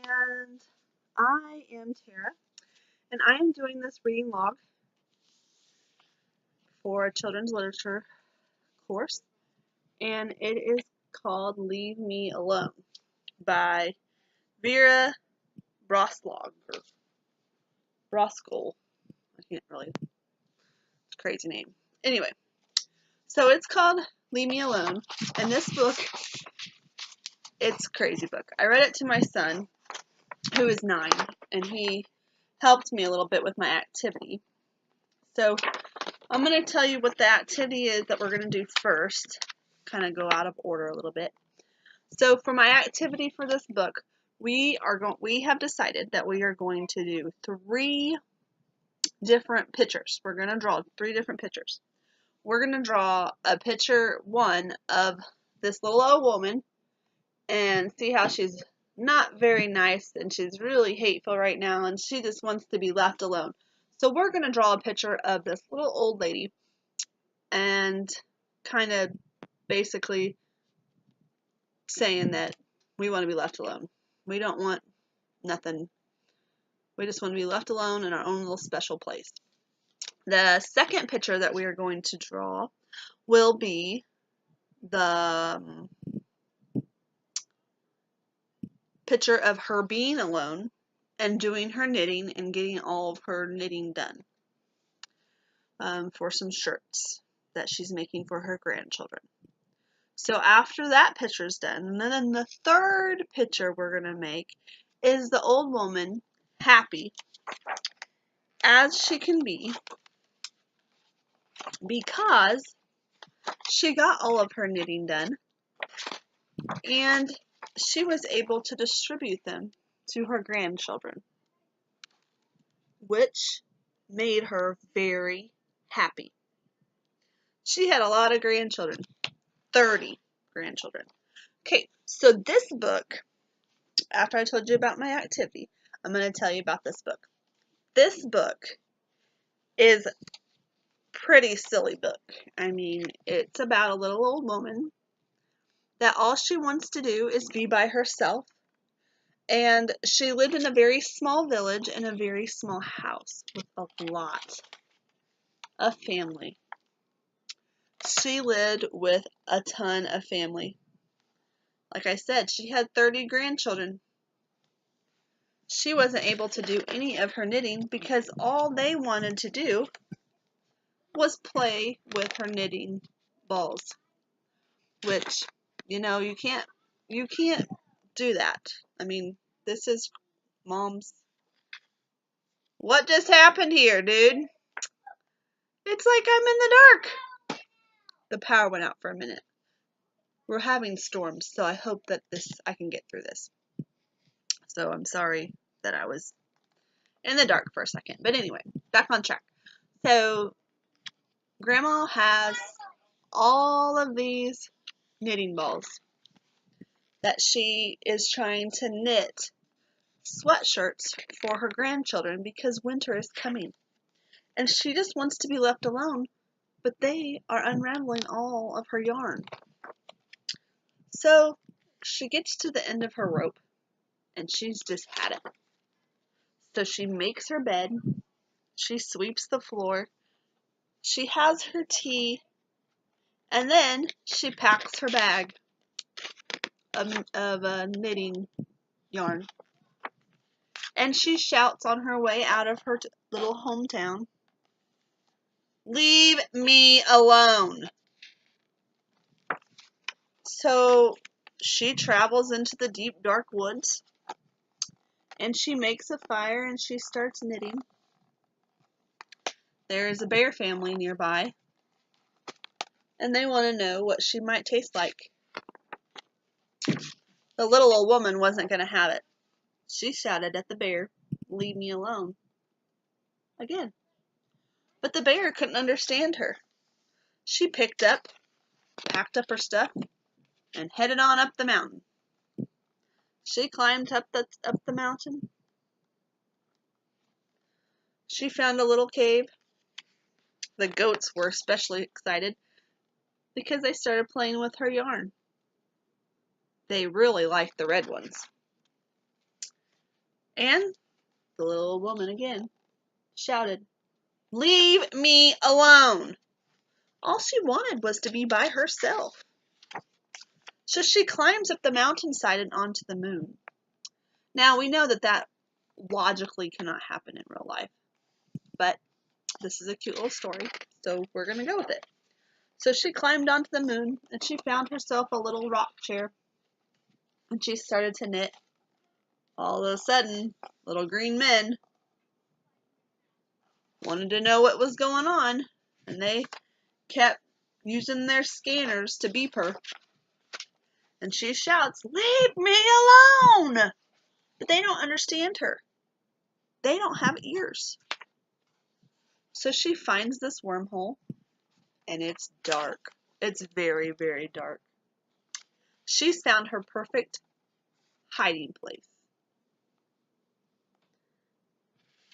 and I am Tara, and I am doing this reading log for a children's literature course, and it is called Leave Me Alone by Vera Broskol. Broskol. I can't really, it's a crazy name. Anyway, so it's called Leave Me Alone, and this book, it's a crazy book. I read it to my son, who is 9, and he helped me a little bit with my activity. So I'm going to tell you what the activity is that we're going to do first, kind of go out of order a little bit. So for my activity for this book, we have decided that we are going to do 3 different pictures. We're going to draw 3 different pictures. We're going to draw a picture 1 of this little old woman and see how she's not very nice and she's really hateful right now and she just wants to be left alone. So we're going to draw a picture of this little old lady and kind of basically saying that we want to be left alone. We don't want nothing. We just want to be left alone in our own little special place. The second picture that we are going to draw will be the picture of her being alone and doing her knitting and getting all of her knitting done for some shirts that she's making for her grandchildren. So after that picture is done, and then the third picture we're going to make is the old woman happy as she can be because she got all of her knitting done and she was able to distribute them to her grandchildren, which made her very happy. She had a lot of grandchildren, 30 grandchildren. Okay, so this book, after I told you about my activity, I'm going to tell you about this book. This book is a pretty silly book. I mean, it's about a little old woman that all she wants to do is be by herself. And she lived in a very small village in a very small house with a lot of family. She lived with a ton of family. Like I said, she had 30 grandchildren. She wasn't able to do any of her knitting because all they wanted to do was play with her knitting balls, which, you know, you can't do that. I mean, this is Mom's. What just happened here, dude? It's like I'm in the dark. The power went out for a minute. We're having storms, so I hope that I can get through this. So I'm sorry that I was in the dark for a second. But anyway, back on track. So Grandma has all of these knitting balls that she is trying to knit sweatshirts for her grandchildren because winter is coming. And she just wants to be left alone, but they are unraveling all of her yarn. So she gets to the end of her rope and she's just had it. So she makes her bed, she sweeps the floor, she has her tea, and then she packs her bag of knitting yarn. And she shouts on her way out of her little hometown, "Leave me alone." So she travels into the deep, dark woods, and she makes a fire and she starts knitting. There is a bear family nearby, and they want to know what she might taste like. The little old woman wasn't going to have it. She shouted at the bear, "Leave me alone," again. But the bear couldn't understand her. She packed up her stuff, and headed on up the mountain. She climbed up the mountain. She found a little cave. The goats were especially excited because they started playing with her yarn. They really liked the red ones. And the little woman again shouted, "Leave me alone!" All she wanted was to be by herself. So she climbs up the mountainside and onto the moon. Now we know that logically cannot happen in real life, but this is a cute little story, so we're going to go with it. So she climbed onto the moon and she found herself a little rock chair and she started to knit. All of a sudden, little green men wanted to know what was going on, and they kept using their scanners to beep her. And she shouts, "Leave me alone!" But they don't understand her. They don't have ears. So she finds this wormhole, and it's dark. It's very, very dark. She's found her perfect hiding place.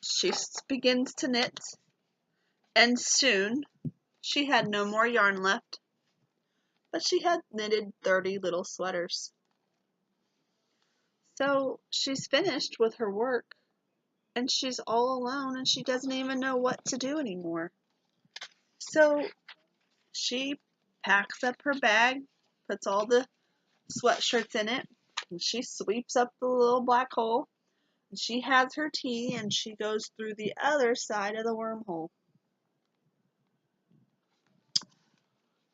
She begins to knit, and soon she had no more yarn left, but she had knitted 30 little sweaters. So she's finished with her work, and she's all alone, and she doesn't even know what to do anymore. So she packs up her bag, puts all the sweatshirts in it, and she sweeps up the little black hole, and she has her tea, and she goes through the other side of the wormhole.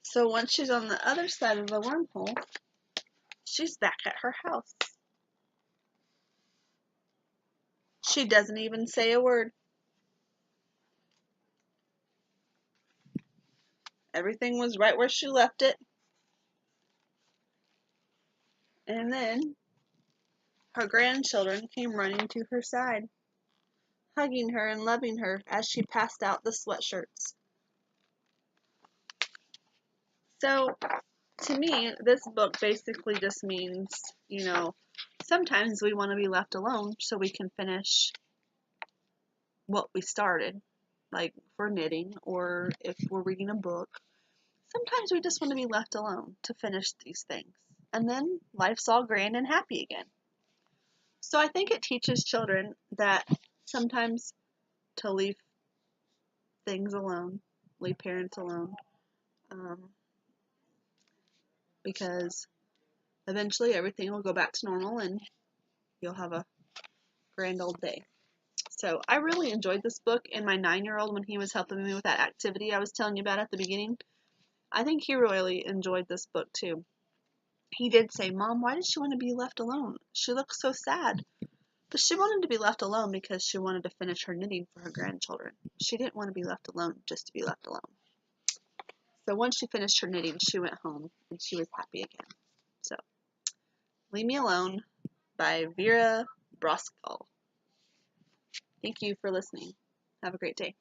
So once she's on the other side of the wormhole, she's back at her house. She doesn't even say a word. Everything was right where she left it. And then her grandchildren came running to her side, hugging her and loving her as she passed out the sweatshirts. So, to me, this book basically just means, sometimes we want to be left alone so we can finish what we started, like for knitting or if we're reading a book. Sometimes we just want to be left alone to finish these things. And then life's all grand and happy again. So I think it teaches children that sometimes to leave things alone, leave parents alone, because eventually everything will go back to normal and you'll have a grand old day. So I really enjoyed this book, and my 9-year-old, when he was helping me with that activity I was telling you about at the beginning, I think he really enjoyed this book too. He did say, "Mom, why did she want to be left alone? She looks so sad." But she wanted to be left alone because she wanted to finish her knitting for her grandchildren. She didn't want to be left alone just to be left alone. So once she finished her knitting, she went home and she was happy again. So, Leave Me Alone by Vera Brosgol. Thank you for listening. Have a great day.